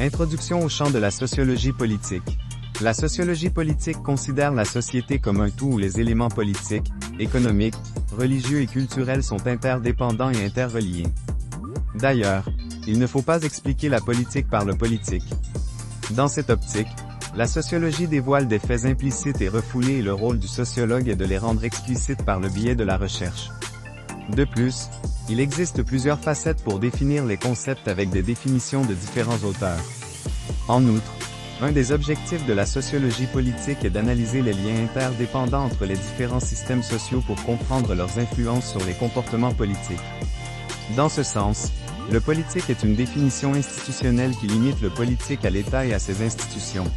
Introduction au champ de la sociologie politique. La sociologie politique considère la société comme un tout où les éléments politiques, économiques, religieux et culturels sont interdépendants et interreliés. D'ailleurs, il ne faut pas expliquer la politique par le politique. Dans cette optique, la sociologie dévoile des faits implicites et refoulés et le rôle du sociologue est de les rendre explicites par le biais de la recherche. De plus, il existe plusieurs facettes pour définir les concepts avec des définitions de différents auteurs. En outre, un des objectifs de la sociologie politique est d'analyser les liens interdépendants entre les différents systèmes sociaux pour comprendre leurs influences sur les comportements politiques. Dans ce sens, le politique est une définition institutionnelle qui limite le politique à l'État et à ses institutions.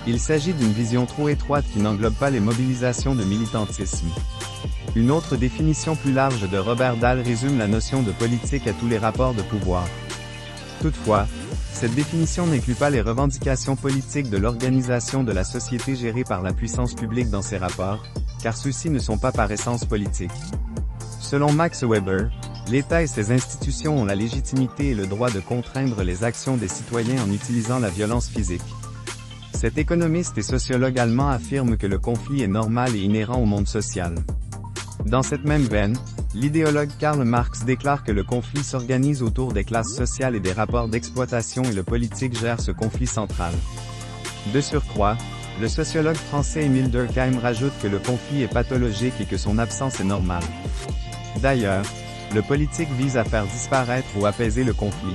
Il s'agit d'une vision trop étroite qui n'englobe pas les mobilisations de militantisme. Une autre définition plus large de Robert Dahl résume la notion de politique à tous les rapports de pouvoir. Toutefois, cette définition n'inclut pas les revendications politiques de l'organisation de la société gérée par la puissance publique dans ses rapports, car ceux-ci ne sont pas par essence politiques. Selon Max Weber, l'État et ses institutions ont la légitimité et le droit de contraindre les actions des citoyens en utilisant la violence physique. Cet économiste et sociologue allemand affirme que le conflit est normal et inhérent au monde social. Dans cette même veine, l'idéologue Karl Marx déclare que le conflit s'organise autour des classes sociales et des rapports d'exploitation et le politique gère ce conflit central. De surcroît, le sociologue français Émile Durkheim rajoute que le conflit est pathologique et que son absence est normale. D'ailleurs, le politique vise à faire disparaître ou apaiser le conflit.